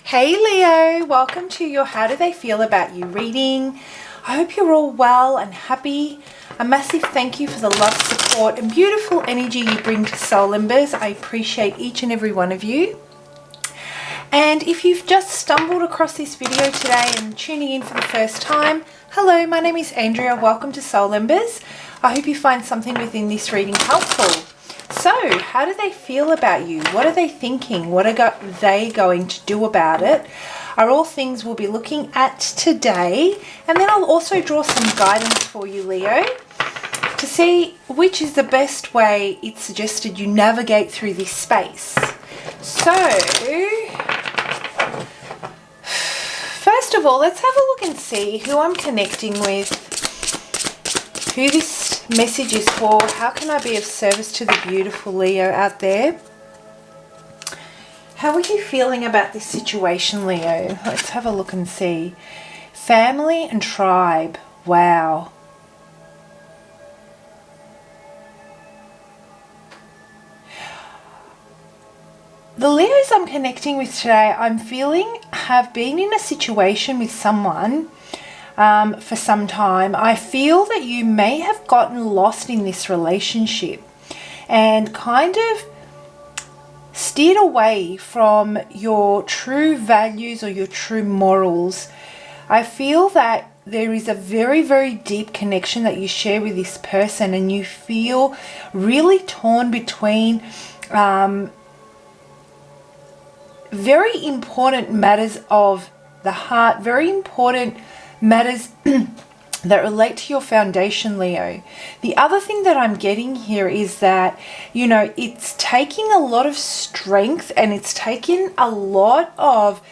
Hey Leo, welcome to your How Do They Feel About You reading. I hope you're all well and happy. A massive thank you for the love, support and beautiful energy you bring to soul members. I appreciate each and every one of you. And if you've just stumbled across this video today and tuning in for the first time, hello, my name is Andrea. Welcome to Soul Members. I hope you find something within this reading helpful. So, how do they feel about you? What are they thinking? What are they going to do about it? Are all things we'll be looking at today. And then I'll also draw some guidance for you, Leo, to see which is the best way it's suggested you navigate through this space. So, first of all, let's have a look and see who I'm connecting with, who this message is for. How can I be of service to the beautiful Leo out there? How are you feeling about this situation, Leo? Let's have a look and see. Family and tribe. Wow. The Leos I'm connecting with today, I'm feeling have been in a situation with someone for some time. I feel that you may have gotten lost in this relationship and kind of steered away from your true values or your true morals. I feel that there is a very, very deep connection that you share with this person, and you feel really torn between very important matters of the heart, very important matters that relate to your foundation, Leo. The other thing that I'm getting here is that, you know, it's taking a lot of strength and it's taking a lot of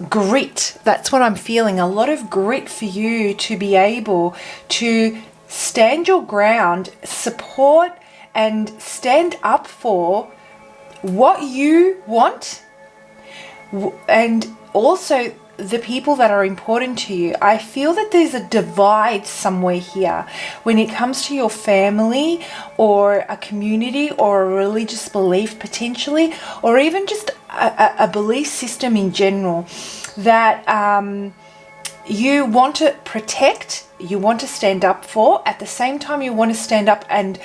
grit. That's what I'm feeling. A lot of grit for you to be able to stand your ground, support and stand up for what you want, and also the people that are important to you. I feel that there's a divide somewhere here when it comes to your family or a community or a religious belief potentially, or even just a belief system in general that you want to protect, you want to stand up for. At the same time, you want to stand up and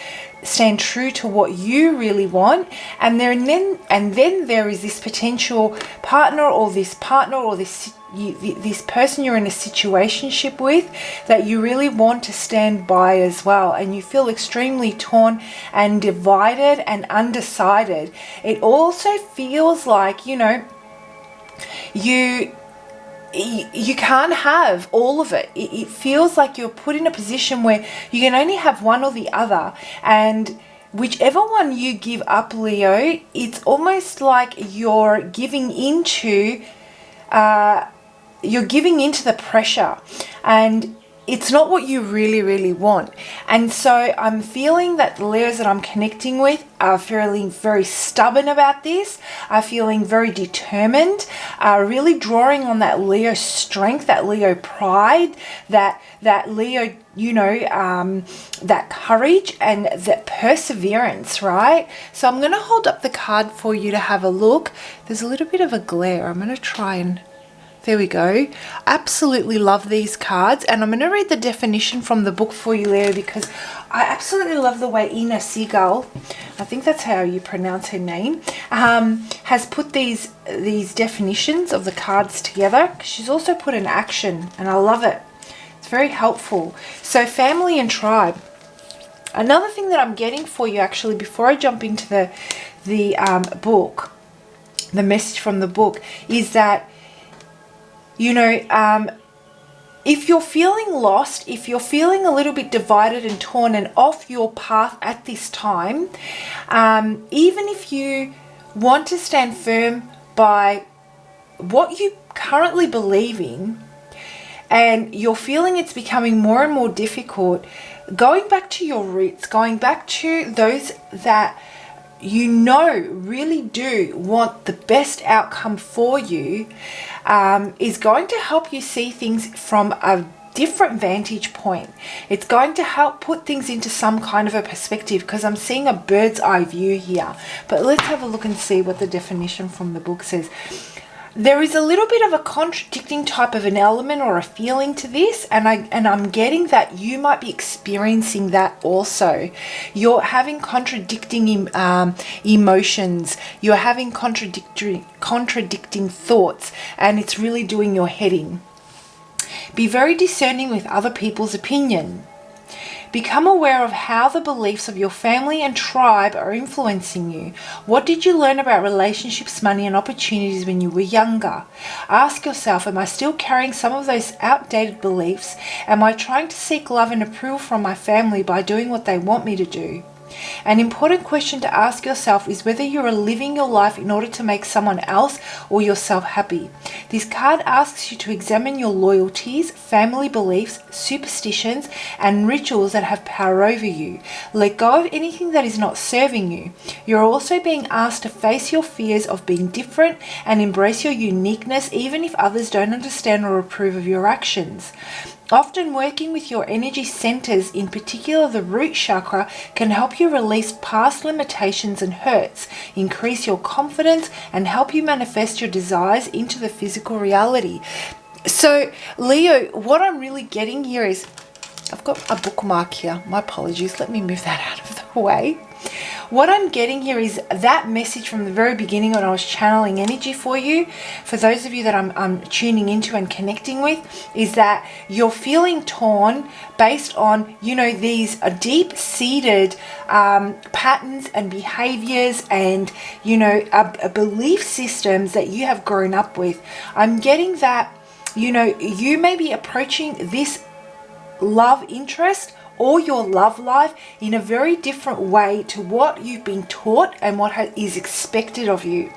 stand true to what you really want. And then there is this potential partner or this person you're in a situationship with that you really want to stand by as well, and you feel extremely torn and divided and undecided. It also feels like, you know, you can't have all of it. It feels like you're put in a position where you can only have one or the other, and whichever one you give up, Leo, it's almost like you're giving into the pressure, and it's not what you really want. And so I'm feeling that the Leos that I'm connecting with are feeling very stubborn about this, are feeling very determined, are really drawing on that Leo strength, that Leo pride, that Leo, you know, that courage and that perseverance, right? So I'm going to hold up the card for you to have a look. There's a little bit of a glare. I'm going to try and... There we go. Absolutely love these cards. And I'm going to read the definition from the book for you, Leo, because I absolutely love the way Ina Seagull, I think that's how you pronounce her name, has put these definitions of the cards together. She's also put an action, and I love it. It's very helpful. So family and tribe. Another thing that I'm getting for you, actually, before I jump into the book, the message from the book, is that, you know, if you're feeling lost, if you're feeling a little bit divided and torn and off your path at this time, even if you want to stand firm by what you currently believe in, and you're feeling it's becoming more and more difficult, going back to your roots, going back to those that you know really do want the best outcome for you, is going to help you see things from a different vantage point. It's going to help put things into some kind of a perspective, because I'm seeing a bird's eye view here. But let's have a look and see what the definition from the book says. There is a little bit of a contradicting type of an element or a feeling to this, and I'm getting that you might be experiencing that also. You're having contradicting emotions. You're having contradicting thoughts, and it's really doing your head in. Be very discerning with other people's opinion. Become aware of how the beliefs of your family and tribe are influencing you. What did you learn about relationships, money, and opportunities when you were younger? Ask yourself, am I still carrying some of those outdated beliefs? Am I trying to seek love and approval from my family by doing what they want me to do? An important question to ask yourself is whether you are living your life in order to make someone else or yourself happy. This card asks you to examine your loyalties, family beliefs, superstitions, and rituals that have power over you. Let go of anything that is not serving you. You're also being asked to face your fears of being different and embrace your uniqueness, even if others don't understand or approve of your actions. Often working with your energy centers, in particular the root chakra, can help you release past limitations and hurts, increase your confidence, and help you manifest your desires into the physical reality. So, Leo, what I'm really getting here is, I've got a bookmark here. My apologies. Let me move that out of the way. What I'm getting here is that message from the very beginning when I was channeling energy for you, for those of you that I'm tuning into and connecting with, is that you're feeling torn based on, these deep-seated patterns and behaviors and, belief systems that you have grown up with. I'm getting that, you may be approaching this love interest or your love life in a very different way to what you've been taught and what is expected of you.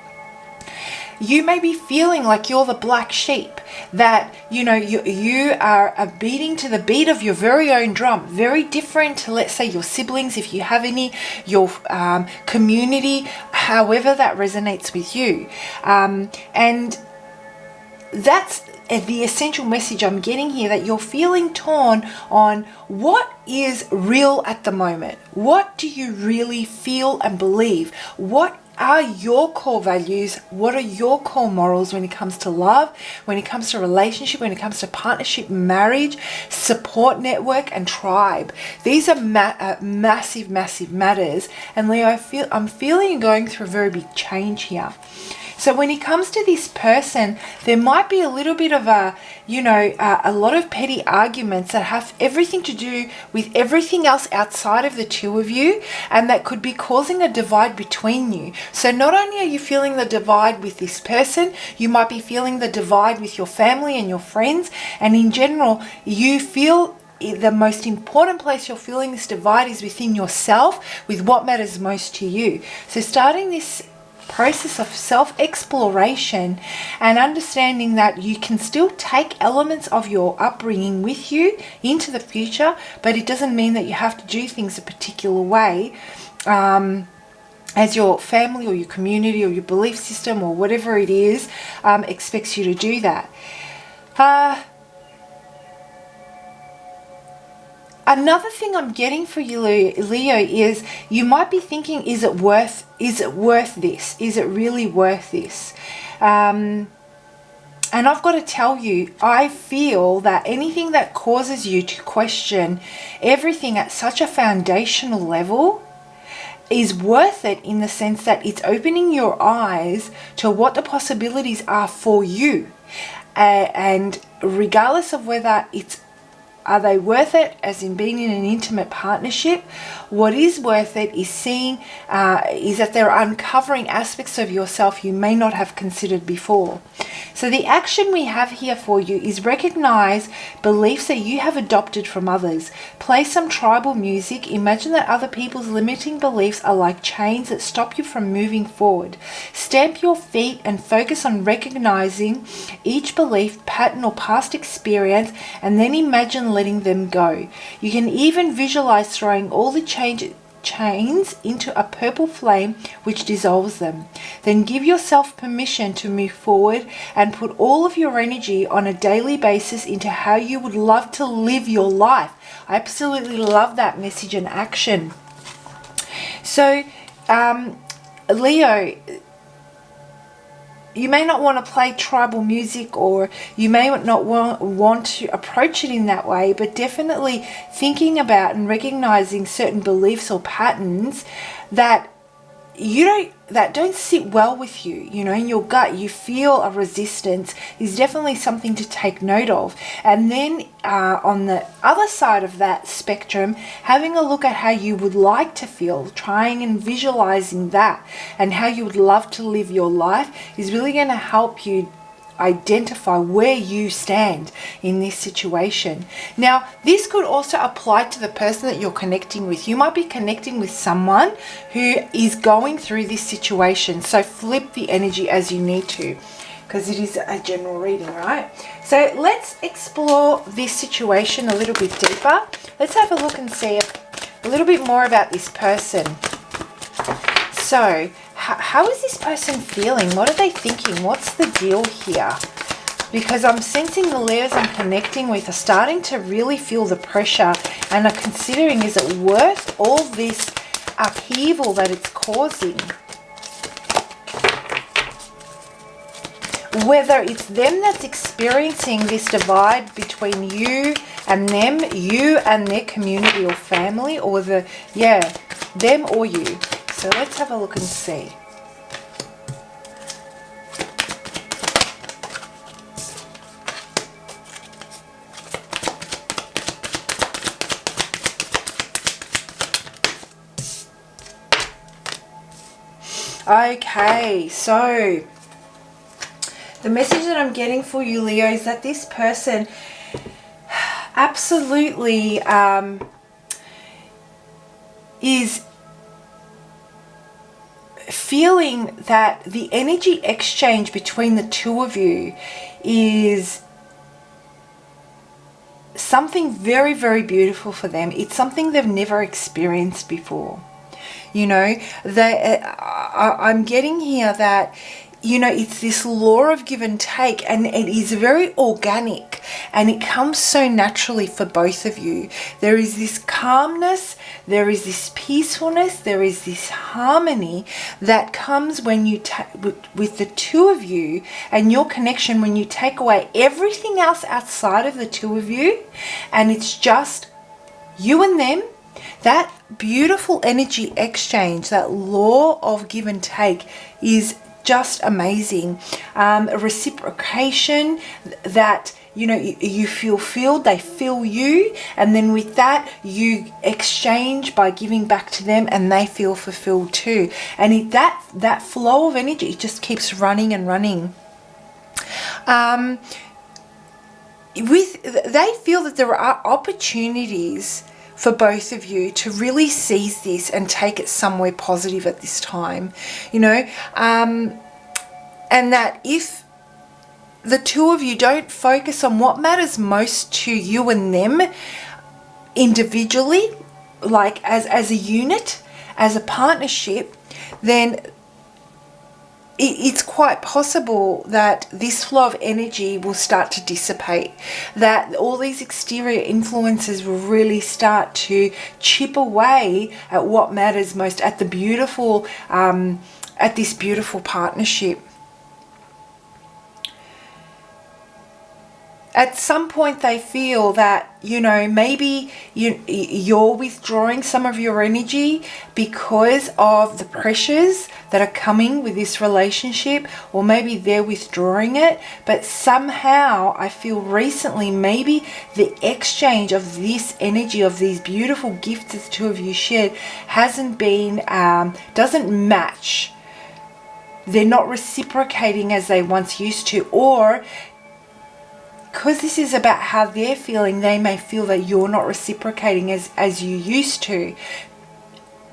You may be feeling like you're the black sheep, that you are beating to the beat of your very own drum, very different to, let's say, your siblings, if you have any, your community, however that resonates with you. And that's the essential message I'm getting here, that you're feeling torn on what is real at the moment. What do you really feel and believe? What are your core values? What are your core morals when it comes to love, when it comes to relationship, when it comes to partnership, marriage, support network, and tribe? These are massive, massive matters. And Leo, I'm feeling you're going through a very big change here. So when it comes to this person, there might be a little bit of a lot of petty arguments that have everything to do with everything else outside of the two of you, and that could be causing a divide between you. So not only are you feeling the divide with this person, you might be feeling the divide with your family and your friends, and in general, you feel the most important place you're feeling this divide is within yourself, with what matters most to you. So starting this process of self-exploration and understanding that you can still take elements of your upbringing with you into the future, but it doesn't mean that you have to do things a particular way as your family or your community or your belief system or whatever it is expects you to do that. Another thing I'm getting for you, Leo, is you might be thinking, is it worth this? Is it really worth this? And I've got to tell you, I feel that anything that causes you to question everything at such a foundational level is worth it, in the sense that it's opening your eyes to what the possibilities are for you. And regardless of whether are they worth it, as in being in an intimate partnership, what is worth it is seeing, is that they're uncovering aspects of yourself you may not have considered before. So the action we have here for you is recognize beliefs that you have adopted from others. Play some tribal music. Imagine that other people's limiting beliefs are like chains that stop you from moving forward. Stamp your feet and focus on recognizing each belief, pattern, or past experience, and then imagine letting them go. You can even visualize throwing all the chains into a purple flame which dissolves them. Then give yourself permission to move forward and put all of your energy on a daily basis into how you would love to live your life. I absolutely love that message and action. So, Leo, you may not want to play tribal music, or you may not want to approach it in that way, but definitely thinking about and recognizing certain beliefs or patterns that don't sit well with you, in your gut. You feel a resistance is definitely something to take note of. And then on the other side of that spectrum, having a look at how you would like to feel, trying and visualizing that, and how you would love to live your life is really going to help you identify where you stand in this situation. Now, this could also apply to the person that you're connecting with. You might be connecting with someone who is going through this situation. So flip the energy as you need to, because it is a general reading, right? So let's explore this situation a little bit deeper. Let's have a look and see a little bit more about this person. So how is this person feeling? What are they thinking? What's the deal here? Because I'm sensing the layers I'm connecting with are starting to really feel the pressure and are considering, is it worth all this upheaval that it's causing? Whether it's them that's experiencing this divide between you and them, you and their community or family, or them or you. So let's have a look and see. Okay, so the message that I'm getting for you, Leo, is that this person absolutely is feeling that the energy exchange between the two of you is something very, very beautiful for them. It's something they've never experienced before. I'm getting here that, it's this law of give and take, and it is very organic, and it comes so naturally for both of you. There is this calmness, there is this peacefulness, there is this harmony that comes when you with the two of you and your connection, when you take away everything else outside of the two of you, and it's just you and them. That beautiful energy exchange, that law of give and take, is just amazing. A reciprocation that, you feel filled, they feel you, and then with that you exchange by giving back to them, and they feel fulfilled too. And that flow of energy just keeps running and running. They feel that there are opportunities for both of you to really seize this and take it somewhere positive at this time, and that if the two of you don't focus on what matters most to you and them individually, like as a unit, as a partnership, then it's quite possible that this flow of energy will start to dissipate, that all these exterior influences will really start to chip away at what matters most, at the beautiful, at this beautiful partnership. At some point they feel that, maybe you're withdrawing some of your energy because of the pressures that are coming with this relationship, or maybe they're withdrawing it. But somehow I feel recently maybe the exchange of this energy, of these beautiful gifts that the two of you shared, hasn't been, doesn't match. They're not reciprocating as they once used to, or because this is about how they're feeling, they may feel that you're not reciprocating as you used to.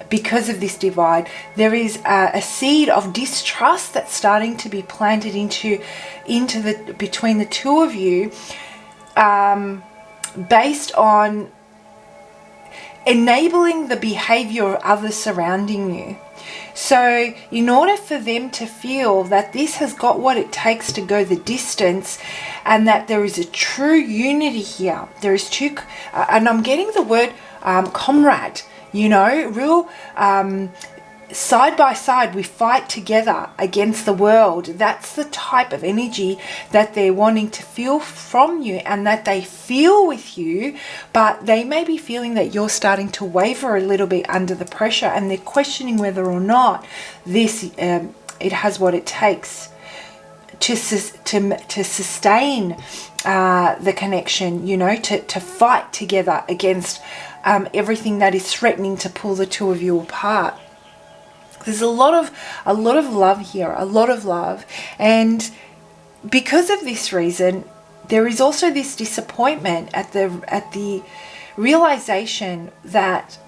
Because of this divide, there is a seed of distrust that's starting to be planted between the two of you, based on enabling the behavior of others surrounding you. So in order for them to feel that this has got what it takes to go the distance, and that there is a true unity here, there is two, and I'm getting the word comrade, real side by side, we fight together against the world. That's the type of energy that they're wanting to feel from you and that they feel with you, but they may be feeling that you're starting to waver a little bit under the pressure, and they're questioning whether or not this it has what it takes to sustain the connection, you know, to fight together against everything that is threatening to pull the two of you apart. There's a lot of love here, a lot of love. And because of this reason, there is also this disappointment at the realization that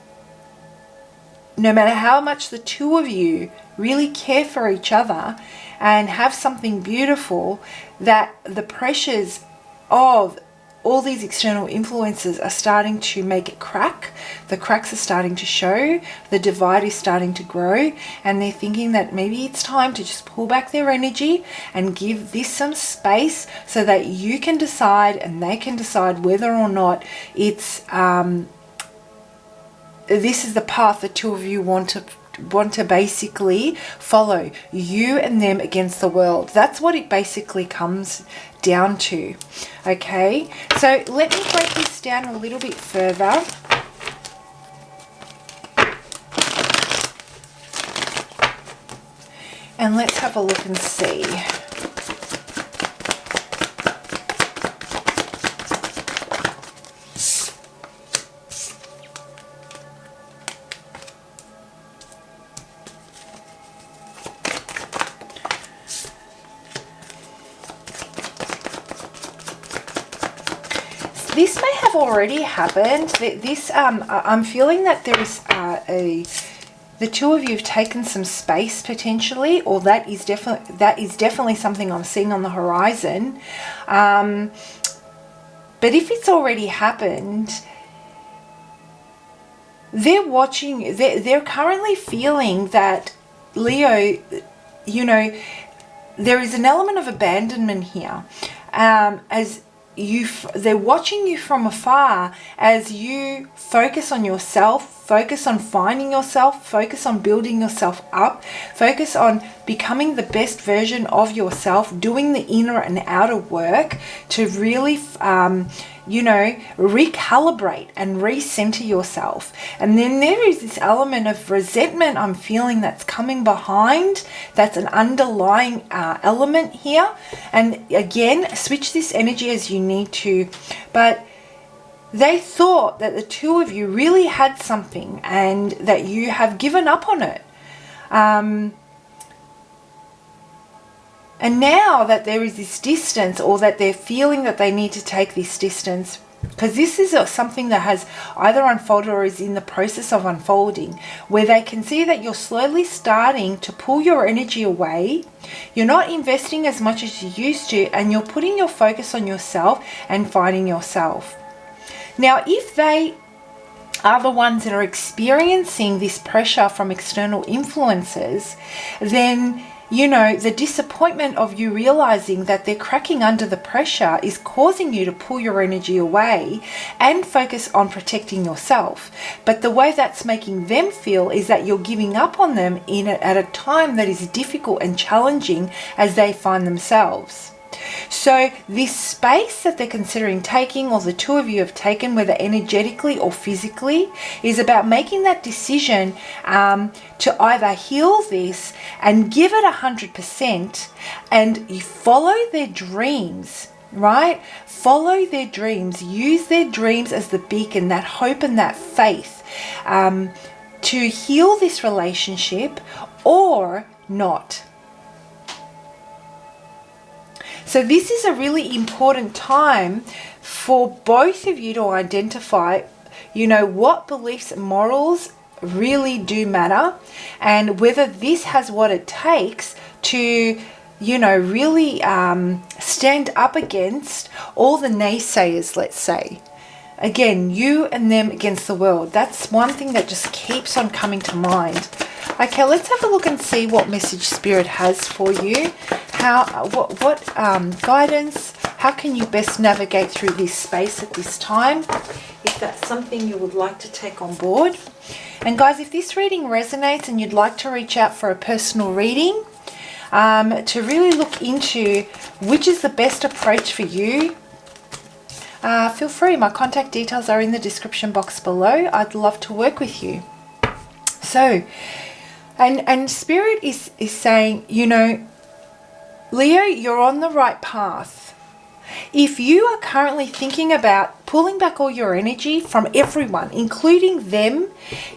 no matter how much the two of you really care for each other and have something beautiful, that the pressures of all these external influences are starting to make it crack. The cracks are starting to show. The divide is starting to grow. And they're thinking that maybe it's time to just pull back their energy and give this some space so that you can decide and they can decide whether or not it's this is the path the two of you want to basically follow, you and them against the world. That's what it basically comes down to. Okay, so let me break this down a little bit further. And let's have a look and see. This may have already happened. This I'm feeling that there is the two of you have taken some space potentially, or that is definitely something I'm seeing on the horizon. But if it's already happened, they're watching. They're currently feeling that, Leo, you know, there is an element of abandonment here, as they're watching you from afar as you focus on yourself, focus on finding yourself, focus on building yourself up, focus on becoming the best version of yourself, doing the inner and outer work to really you know, recalibrate and recenter yourself. And then there is this element of resentment I'm feeling that's coming behind. That's an underlying element here. And again, switch this energy as you need to. But they thought that the two of you really had something and that you have given up on it. And now that there is this distance, or that they're feeling that they need to take this distance, because this is something that has either unfolded or is in the process of unfolding, where they can see that you're slowly starting to pull your energy away. You're not investing as much as you used to, and you're putting your focus on yourself and finding yourself. Now, if they are the ones that are experiencing this pressure from external influences, then, you know, the disappointment of you realizing that they're cracking under the pressure is causing you to pull your energy away and focus on protecting yourself. But the way that's making them feel is that you're giving up on them at a time that is difficult and challenging as they find themselves. So this space that they're considering taking, or the two of you have taken, whether energetically or physically, is about making that decision to either heal this and give it 100% and you follow their dreams, right? Follow their dreams. Use their dreams as the beacon, that hope and that faith to heal this relationship, or not. So this is a really important time for both of you to identify, you know, what beliefs and morals really do matter, and whether this has what it takes to, you know, really stand up against all the naysayers, let's say. Again, you and them against the world. That's one thing that just keeps on coming to mind. Okay, let's have a look and see what message Spirit has for you. What guidance? How can you best navigate through this space at this time? If if that's something you would like to take on board. And guys, if this reading resonates and you'd like to reach out for a personal reading, to really look into which is the best approach for you, feel free. My contact details are in the description box below. I'd love to work with you. So, and Spirit is saying, you know, Leo, you're on the right path. If you are currently thinking about pulling back all your energy from everyone, including them,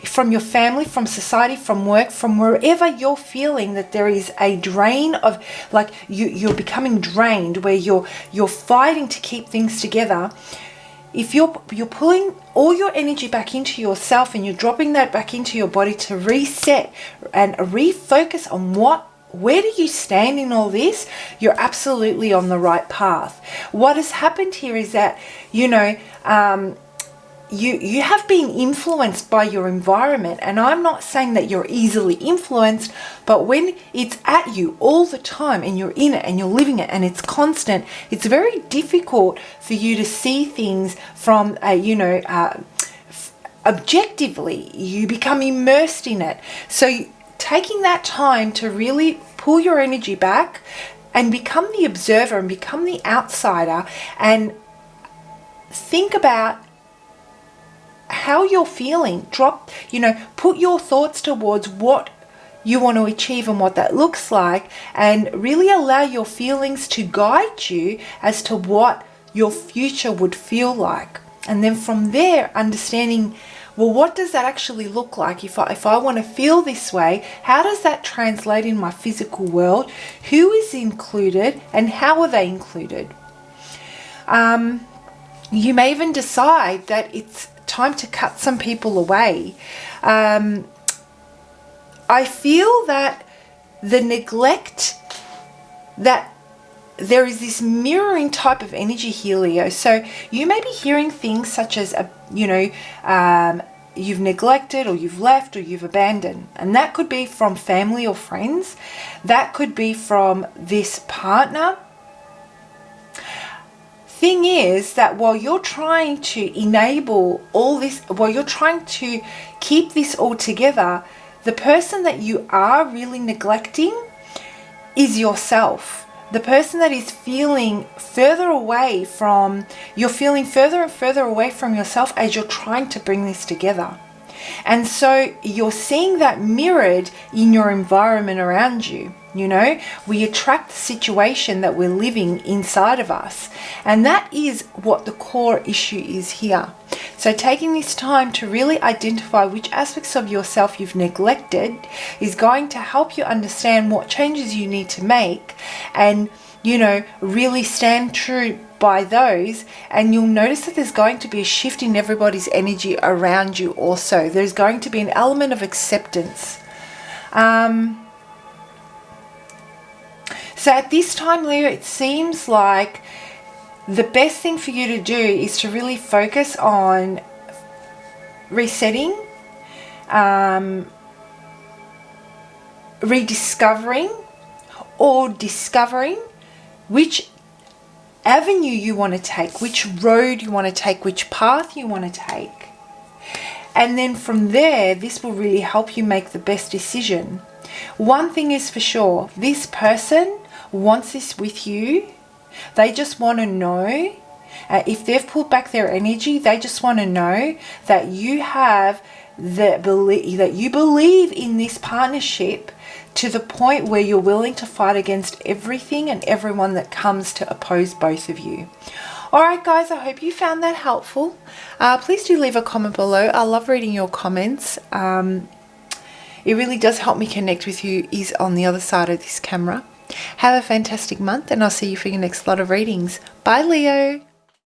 from your family, from society, from work, from wherever you're feeling that there is a drain of, like you're becoming drained, where you're fighting to keep things together, if you're pulling all your energy back into yourself and you're dropping that back into your body to reset and refocus on where do you stand in all this, you're absolutely on the right path. What has happened here is that, you know, you have been influenced by your environment, and I'm not saying that you're easily influenced, but when it's at you all the time and you're in it and you're living it and it's constant, it's very difficult for you to see things from objectively. You become immersed in it. So taking that time to really pull your energy back and become the observer and become the outsider and think about how you're feeling. Put your thoughts towards what you want to achieve and what that looks like, and really allow your feelings to guide you as to what your future would feel like. And then from there, understanding, well, what does that actually look like? If I want to feel this way, how does that translate in my physical world? Who is included and how are they included? You may even decide that it's time to cut some people away. I feel that the neglect, that there is this mirroring type of energy here, Leo. So you may be hearing things such as, you've neglected, or you've left, or you've abandoned. And that could be from family or friends. That could be from this partner. Thing is that while you're trying to enable all this, while you're trying to keep this all together, the person that you are really neglecting is yourself. The person that is feeling further away from, you're feeling further and further away from yourself as you're trying to bring this together. And so you're seeing that mirrored in your environment around you. You know, we attract the situation that we're living inside of us. And that is what the core issue is here. So taking this time to really identify which aspects of yourself you've neglected is going to help you understand what changes you need to make, and, you know, really stand true by those. And you'll notice that there's going to be a shift in everybody's energy around you also. There's going to be an element of acceptance. So at this time, Leo, it seems like the best thing for you to do is to really focus on resetting, rediscovering or discovering which avenue you want to take, which road you want to take, which path you want to take. And then from there, this will really help you make the best decision. One thing is for sure, this person wants this with you. They just want to know, if they've pulled back their energy, they just want to know that you have that you believe in this partnership to the point where you're willing to fight against everything and everyone that comes to oppose both of you. Alright guys, I hope you found that helpful. Please do leave a comment below. I love reading your comments. It really does help me connect with who is on the other side of this camera. Have a fantastic month, and I'll see you for your next lot of readings. Bye, Leo.